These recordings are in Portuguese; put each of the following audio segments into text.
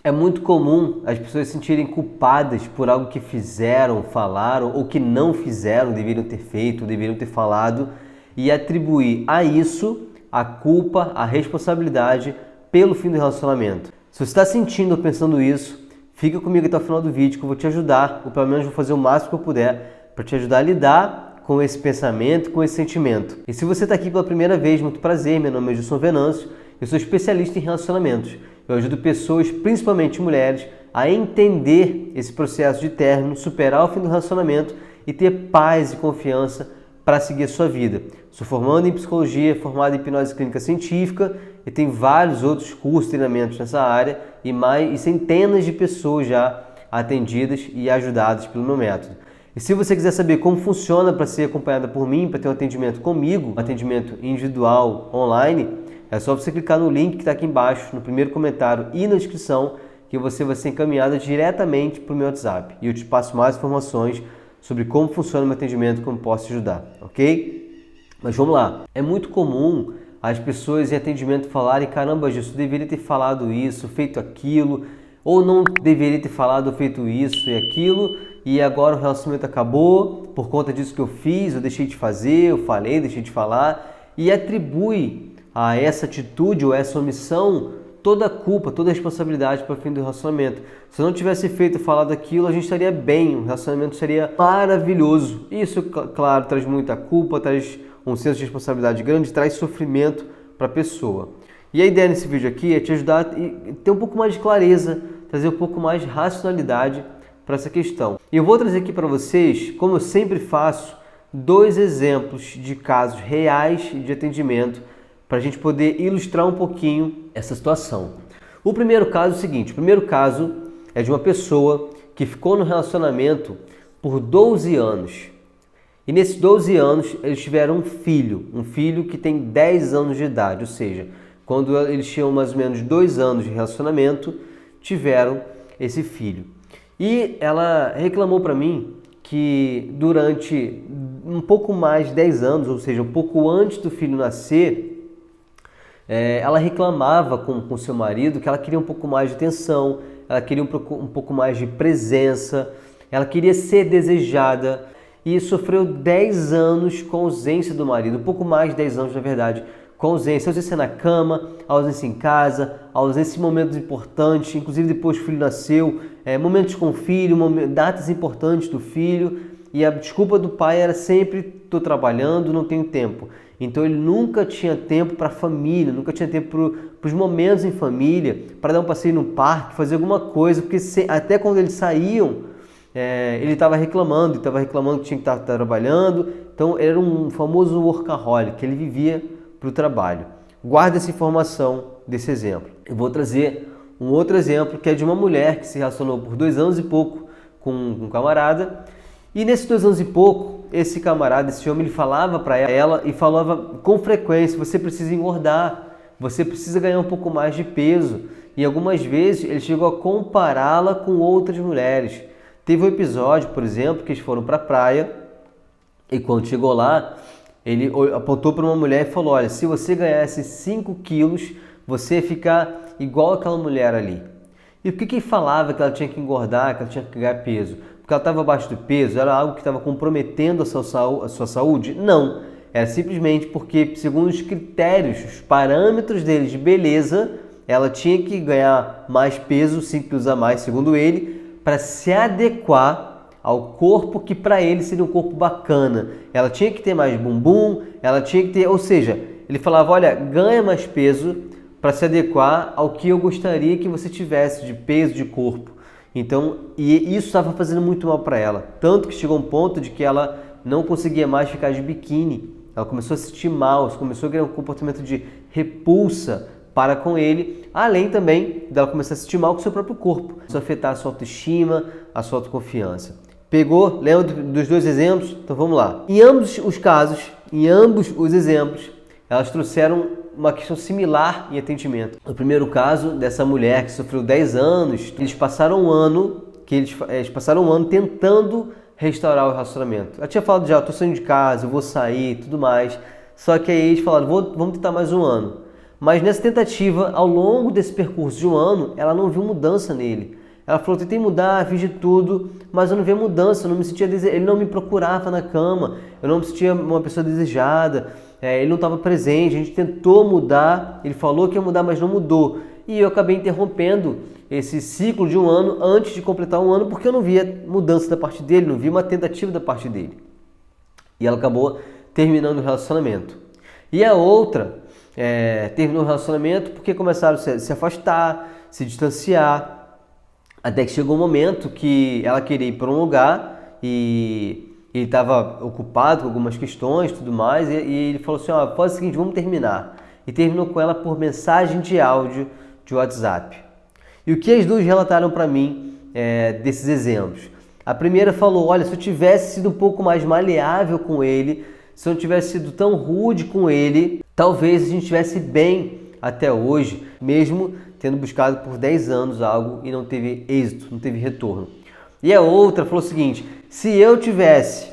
É muito comum as pessoas se sentirem culpadas por algo que fizeram, falaram ou que não fizeram, deveriam ter feito, deveriam ter falado e atribuir a isso a culpa, a responsabilidade pelo fim do relacionamento. Se você está sentindo ou pensando isso, fica comigo até o final do vídeo que eu vou te ajudar, ou pelo menos vou fazer o máximo que eu puder para te ajudar a lidar com esse pensamento, com esse sentimento. E se você está aqui pela primeira vez, muito prazer, meu nome é Gilson Venâncio, eu sou especialista em relacionamentos. Eu ajudo pessoas, principalmente mulheres, a entender esse processo de término, superar o fim do relacionamento e ter paz e confiança para seguir a sua vida. Sou formando em psicologia, formado em hipnose clínica científica e tenho vários outros cursos, treinamentos nessa área e centenas de pessoas já atendidas e ajudadas pelo meu método. E se você quiser saber como funciona para ser acompanhada por mim, para ter um atendimento comigo, um atendimento individual online, é só você clicar no link que está aqui embaixo, no primeiro comentário e na descrição, que você vai ser encaminhada diretamente para o meu WhatsApp. E eu te passo mais informações sobre como funciona o meu atendimento, como posso te ajudar, ok? Mas vamos lá. É muito comum as pessoas em atendimento falarem: caramba, Jesus, deveria ter falado isso, feito aquilo, ou não deveria ter falado ou feito isso e aquilo, e agora o relacionamento acabou por conta disso que eu fiz, eu deixei de fazer, eu falei, deixei de falar, e atribui a essa atitude ou essa omissão toda a culpa, toda a responsabilidade para o fim do relacionamento. Se eu não tivesse feito e falado aquilo, a gente estaria bem, o relacionamento seria maravilhoso. Isso, claro, traz muita culpa, traz um senso de responsabilidade grande, traz sofrimento para a pessoa. E a ideia nesse vídeo aqui é te ajudar a ter um pouco mais de clareza, trazer um pouco mais de racionalidade para essa questão. E eu vou trazer aqui para vocês, como eu sempre faço, 2 exemplos de casos reais de atendimento para a gente poder ilustrar um pouquinho essa situação. O primeiro caso é o seguinte: o primeiro caso é de uma pessoa que ficou no relacionamento por 12 anos. E nesses 12 anos eles tiveram um filho que tem 10 anos de idade, ou seja, quando eles tinham mais ou menos 2 anos de relacionamento, tiveram esse filho. E ela reclamou para mim que durante um pouco mais de 10 anos, ou seja, um pouco antes do filho nascer, ela reclamava com seu marido que ela queria um pouco mais de atenção, ela queria um pouco mais de presença, ela queria ser desejada e sofreu 10 anos com a ausência do marido, um pouco mais de 10 anos na verdade, com ausência na cama, ausência em casa, ausência em momentos importantes, inclusive depois que o filho nasceu, momentos com o filho, datas importantes do filho, e a desculpa do pai era sempre: estou trabalhando, não tenho tempo. Então ele nunca tinha tempo para a família, nunca tinha tempo para os momentos em família, para dar um passeio no parque, fazer alguma coisa, porque até quando eles saíam, ele estava reclamando que tinha que estar trabalhando. Então era um famoso workaholic, ele vivia para o trabalho. Guarda essa informação desse exemplo. Eu vou trazer um outro exemplo que é de uma mulher que se relacionou por 2 anos e pouco com um camarada, e nesses 2 anos e pouco, esse camarada, esse homem, ele falava para ela e falava com frequência: você precisa engordar, você precisa ganhar um pouco mais de peso. E algumas vezes ele chegou a compará-la com outras mulheres. Teve um episódio, por exemplo, que eles foram para a praia e quando chegou lá, ele apontou para uma mulher e falou: olha, se você ganhasse 5 quilos, você ia ficar igual aquela mulher ali. E por que ele falava que ela tinha que engordar, que ela tinha que ganhar peso? Porque ela estava abaixo do peso? Era algo que estava comprometendo a sua saúde? Não. Era simplesmente porque, segundo os critérios, os parâmetros dele de beleza, ela tinha que ganhar mais peso, 5 quilos a mais, segundo ele, para se adequar ao corpo que para ele seria um corpo bacana. Ela tinha que ter mais bumbum, ela tinha que ter... Ou seja, ele falava: olha, ganha mais peso para se adequar ao que eu gostaria que você tivesse de peso, de corpo. Então, e isso estava fazendo muito mal para ela. Tanto que chegou um ponto de que ela não conseguia mais ficar de biquíni. Ela começou a se sentir mal, começou a criar um comportamento de repulsa para com ele, além também dela começar a se sentir mal com o seu próprio corpo. Isso afetar a sua autoestima, a sua autoconfiança. Pegou? Lembra dos 2 exemplos? Então vamos lá. Em ambos os casos, em ambos os exemplos, elas trouxeram uma questão similar em atendimento. No primeiro caso, dessa mulher que sofreu 10 anos, eles passaram um ano tentando restaurar o relacionamento. Ela tinha falado já: estou saindo de casa, eu vou sair, tudo mais. Só que aí eles falaram: vamos tentar mais um ano. Mas nessa tentativa, ao longo desse percurso de um ano, ela não viu mudança nele. Ela falou, tentei mudar, fiz de tudo, mas eu não via mudança, eu não me sentia ele não me procurava na cama, eu não me sentia uma pessoa desejada, ele não estava presente, a gente tentou mudar, ele falou que ia mudar, mas não mudou. E eu acabei interrompendo esse ciclo de um ano antes de completar um ano, porque eu não via mudança da parte dele, não via uma tentativa da parte dele. E ela acabou terminando o relacionamento. E a outra terminou o relacionamento porque começaram a se afastar, se distanciar, até que chegou um momento que ela queria ir para um lugar e ele estava ocupado com algumas questões e tudo mais, e ele falou assim, faz o seguinte, vamos terminar. E terminou com ela por mensagem de áudio de WhatsApp. E o que as duas relataram para mim desses exemplos? A primeira falou, olha, se eu tivesse sido um pouco mais maleável com ele, se eu não tivesse sido tão rude com ele, talvez a gente estivesse bem até hoje, mesmo tendo buscado por 10 anos algo e não teve êxito, não teve retorno. E a outra falou o seguinte, se eu tivesse...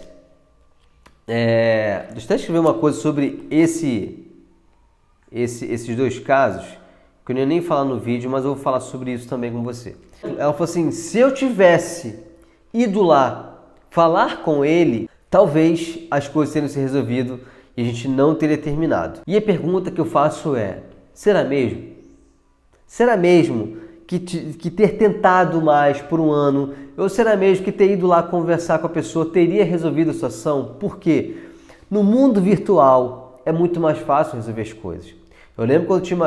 deixa eu até escrever uma coisa sobre esses dois casos, que eu não ia nem falar no vídeo, mas eu vou falar sobre isso também com você. Ela falou assim, se eu tivesse ido lá falar com ele, talvez as coisas teriam se resolvido e a gente não teria terminado. E a pergunta que eu faço é, será mesmo? Será mesmo que ter tentado mais por um ano, ou será mesmo que ter ido lá conversar com a pessoa teria resolvido a situação? Por quê? No mundo virtual é muito mais fácil resolver as coisas. Eu lembro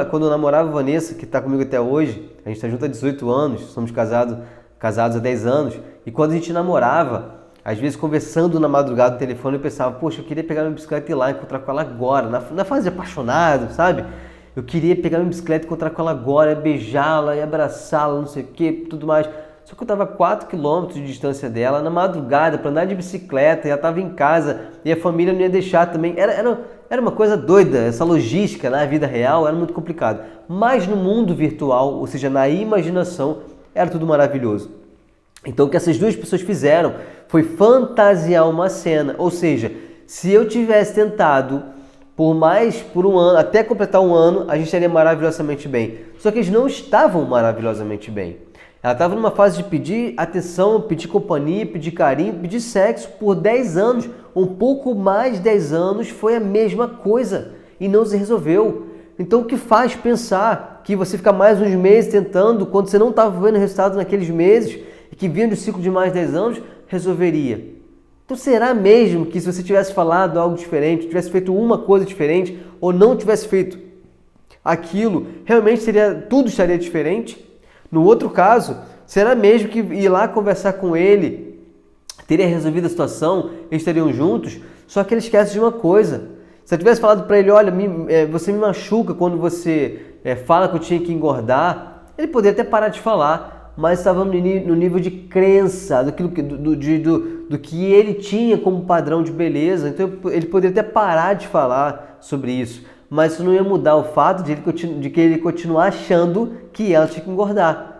quando eu namorava a Vanessa, que está comigo até hoje, a gente está junto há 18 anos, somos casados há 10 anos, e quando a gente namorava, às vezes conversando na madrugada no telefone, eu pensava, poxa, eu queria pegar minha bicicleta e ir lá encontrar com ela agora, na fase de apaixonado, sabe? Eu queria pegar minha bicicleta e encontrar com ela agora, beijá-la e abraçá-la, não sei o que, tudo mais. Só que eu estava a 4 km de distância dela, na madrugada, para andar de bicicleta, e ela estava em casa, e a família não ia deixar também. Era uma coisa doida, essa logística na vida real era muito complicado. Mas no mundo virtual, ou seja, na imaginação, era tudo maravilhoso. Então o que essas duas pessoas fizeram foi fantasiar uma cena, ou seja, se eu tivesse tentado por um ano, até completar um ano, a gente estaria maravilhosamente bem. Só que eles não estavam maravilhosamente bem. Ela estava numa fase de pedir atenção, pedir companhia, pedir carinho, pedir sexo por 10 anos, um pouco mais de 10 anos, foi a mesma coisa e não se resolveu. Então o que faz pensar que você fica mais uns meses tentando, quando você não estava vendo resultado naqueles meses, e que vindo do ciclo de mais 10 anos, resolveria? Então será mesmo que se você tivesse falado algo diferente, tivesse feito uma coisa diferente, ou não tivesse feito aquilo, realmente tudo estaria diferente? No outro caso, será mesmo que ir lá conversar com ele teria resolvido a situação, eles estariam juntos? Só que ele esquece de uma coisa. Se eu tivesse falado para ele, olha, você me machuca quando você fala que eu tinha que engordar, ele poderia até parar de falar, mas estava no nível de crença, do que ele tinha como padrão de beleza. Então ele poderia até parar de falar sobre isso, mas isso não ia mudar o fato de que ele continuar achando que ela tinha que engordar.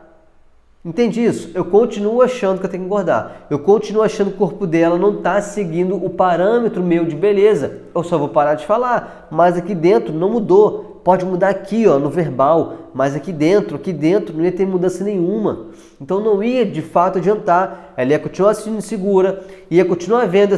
Entende isso? Eu continuo achando que eu tenho que engordar. Eu continuo achando que o corpo dela não está seguindo o parâmetro meu de beleza. Eu só vou parar de falar, mas aqui dentro não mudou. Pode mudar aqui, no verbal, mas aqui dentro não ia ter mudança nenhuma. Então não ia de fato adiantar. Ela ia continuar se sentindo insegura, ia continuar vendo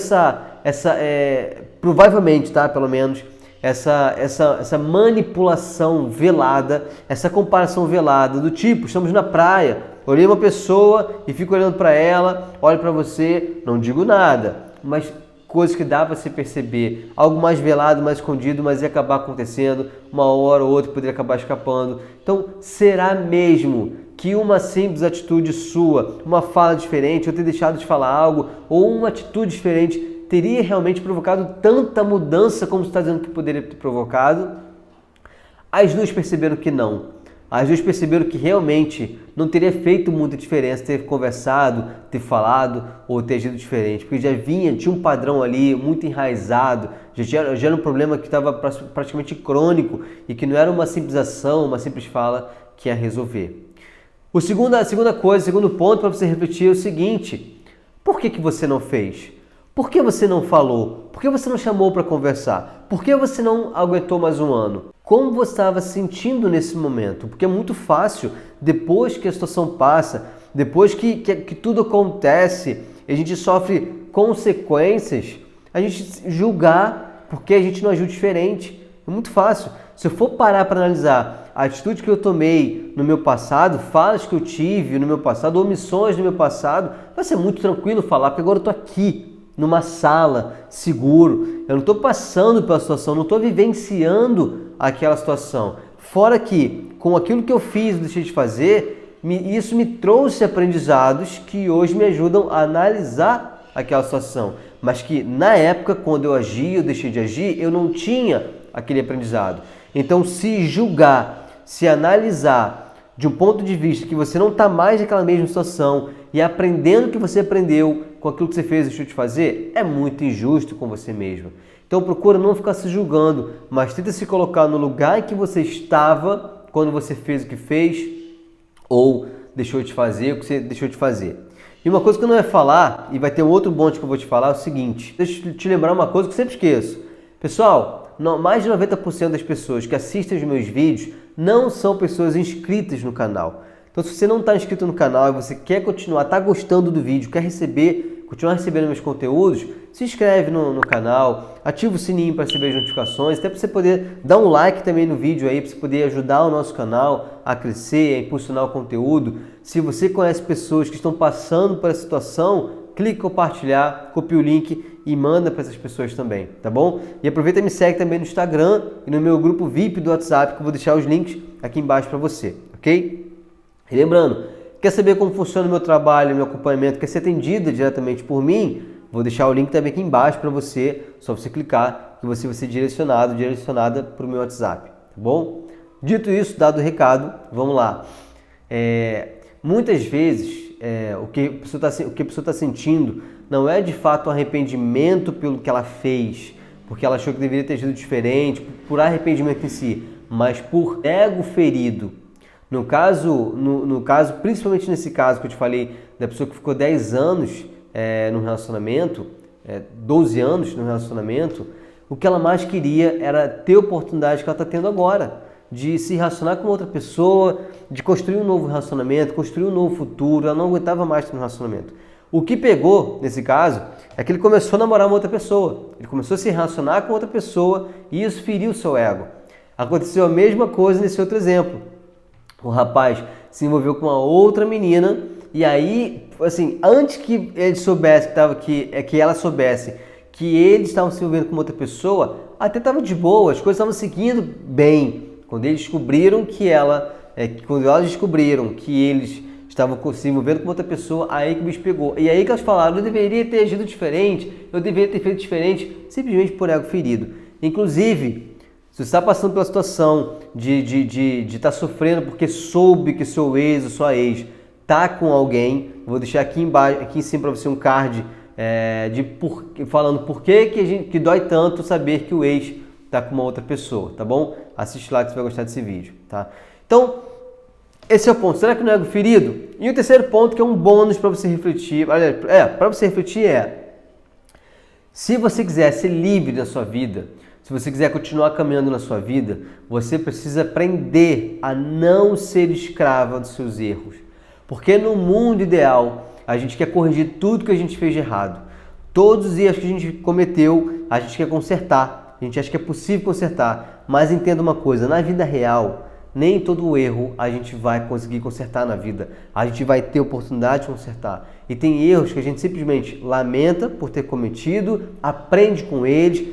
provavelmente, tá? Pelo menos, essa manipulação velada, essa comparação velada do tipo, estamos na praia, olhei uma pessoa e fico olhando para ela, olho para você, não digo nada, mas coisas que dá para se perceber, algo mais velado, mais escondido, mas ia acabar acontecendo, uma hora ou outra poderia acabar escapando. Então, será mesmo que uma simples atitude sua, uma fala diferente, ou ter deixado de falar algo, ou uma atitude diferente, teria realmente provocado tanta mudança como você está dizendo que poderia ter provocado? As duas perceberam que não. As duas perceberam que realmente não teria feito muita diferença ter conversado, ter falado ou ter agido diferente, porque tinha um padrão ali muito enraizado, já era um problema que estava praticamente crônico e que não era uma simples ação, uma simples fala que ia resolver. A segunda ponto para você refletir é o seguinte: por que você não fez? Por que você não falou? Por que você não chamou para conversar? Por que você não aguentou mais um ano? Como você estava se sentindo nesse momento? Porque é muito fácil, depois que a situação passa, depois que tudo acontece, a gente sofre consequências, a gente julgar porque a gente não agiu diferente. É muito fácil. Se eu for parar para analisar a atitude que eu tomei no meu passado, falas que eu tive no meu passado, omissões no meu passado, vai ser muito tranquilo falar, porque agora eu estou aqui, numa sala, seguro. Eu não estou passando pela situação, não estou vivenciando aquela situação. Fora que, com aquilo que eu fiz, deixei de fazer, isso me trouxe aprendizados que hoje me ajudam a analisar aquela situação. Mas que na época, quando eu agi, eu deixei de agir, eu não tinha aquele aprendizado. Então, se julgar, se analisar de um ponto de vista que você não está mais naquela mesma situação e aprendendo o que você aprendeu com aquilo que você fez e deixou de fazer, é muito injusto com você mesmo. Então, procura não ficar se julgando, mas tenta se colocar no lugar em que você estava quando você fez o que fez ou deixou de fazer o que você deixou de fazer. E uma coisa que eu não ia falar, e vai ter um outro bonde que eu vou te falar, é o seguinte. Deixa eu te lembrar uma coisa que eu sempre esqueço. Pessoal, mais de 90% das pessoas que assistem os meus vídeos não são pessoas inscritas no canal. Então, se você não está inscrito no canal e você quer continuar, está gostando do vídeo, quer continuar recebendo meus conteúdos, se inscreve no canal, ativa o sininho para receber as notificações, até para você poder dar um like também no vídeo aí, para você poder ajudar o nosso canal a crescer, a impulsionar o conteúdo. Se você conhece pessoas que estão passando por essa situação, clique em compartilhar, copia o link e manda para essas pessoas também, tá bom? E aproveita e me segue também no Instagram e no meu grupo VIP do WhatsApp, que eu vou deixar os links aqui embaixo para você, ok? E lembrando, quer saber como funciona o meu trabalho, meu acompanhamento, quer ser atendido diretamente por mim? Vou deixar o link também aqui embaixo para você, só você clicar que você vai ser direcionada para o meu WhatsApp, tá bom? Dito isso, dado o recado, vamos lá. Muitas vezes, o que a pessoa está sentindo não é de fato um arrependimento pelo que ela fez, porque ela achou que deveria ter agido diferente, por arrependimento em si, mas por ego ferido. No caso, principalmente nesse caso que eu te falei, da pessoa que ficou 10 anos no relacionamento, 12 anos no relacionamento, o que ela mais queria era ter a oportunidade que ela está tendo agora, de se relacionar com outra pessoa, de construir um novo relacionamento, construir um novo futuro. Ela não aguentava mais ter um relacionamento. O que pegou, nesse caso, é que ele começou a namorar uma outra pessoa. Ele começou a se relacionar com outra pessoa e isso feriu o seu ego. Aconteceu a mesma coisa nesse outro exemplo. O rapaz se envolveu com uma outra menina e aí, assim, antes que ele soubesse, que ela soubesse que eles estavam se envolvendo com outra pessoa, até estava de boa, as coisas estavam seguindo bem. Quando eles descobriram quando elas descobriram que eles estavam se envolvendo com outra pessoa, aí que o bicho pegou. E aí que elas falaram, eu deveria ter agido diferente, eu deveria ter feito diferente, simplesmente por ego ferido. Inclusive, se você está passando pela situação de estar sofrendo porque soube que seu ex ou sua ex está com alguém, vou deixar aqui embaixo, aqui em cima para você um card falando por que dói tanto saber que o ex está com uma outra pessoa, tá bom? Assiste lá que você vai gostar desse vídeo, tá? Então, esse é o ponto. Será que não é ego ferido? E o terceiro ponto, que é um bônus para você refletir, para você refletir se você quiser ser livre na sua vida, se você quiser continuar caminhando na sua vida, você precisa aprender a não ser escrava dos seus erros. Porque no mundo ideal, a gente quer corrigir tudo que a gente fez de errado. Todos os erros que a gente cometeu, a gente quer consertar. A gente acha que é possível consertar. Mas entenda uma coisa, na vida real, nem todo erro a gente vai conseguir consertar na vida. A gente vai ter oportunidade de consertar. E tem erros que a gente simplesmente lamenta por ter cometido, aprende com eles,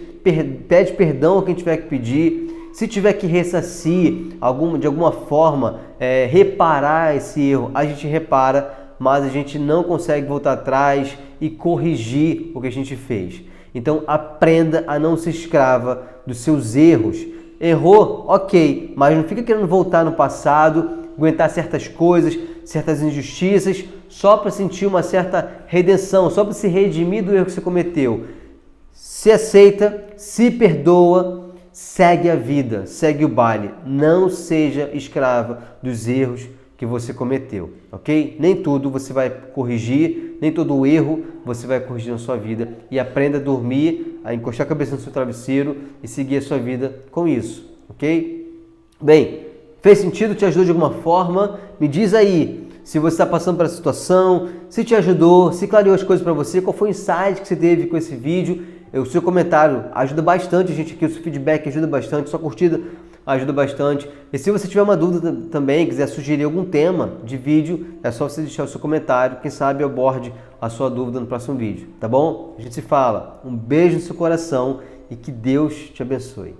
pede perdão a quem tiver que pedir. Se tiver que ressarcir, de alguma forma, reparar esse erro, a gente repara, mas a gente não consegue voltar atrás e corrigir o que a gente fez. Então aprenda a não ser escrava dos seus erros. Errou, ok, mas não fica querendo voltar no passado, aguentar certas coisas, certas injustiças, só para sentir uma certa redenção, só para se redimir do erro que você cometeu. Se aceita, se perdoa, segue a vida, segue o baile. Não seja escrava dos erros que você cometeu, ok? Nem tudo você vai corrigir, nem todo erro você vai corrigir na sua vida. E aprenda a dormir, a encostar a cabeça no seu travesseiro e seguir a sua vida com isso, ok? Bem, fez sentido? Te ajudou de alguma forma? Me diz aí se você está passando por essa situação, se te ajudou, se clareou as coisas para você, qual foi o insight que você teve com esse vídeo. O seu comentário ajuda bastante a gente aqui, o seu feedback ajuda bastante, sua curtida ajuda bastante. E se você tiver uma dúvida também, quiser sugerir algum tema de vídeo, é só você deixar o seu comentário, quem sabe eu aborde a sua dúvida no próximo vídeo, tá bom? A gente se fala. Um beijo no seu coração e que Deus te abençoe.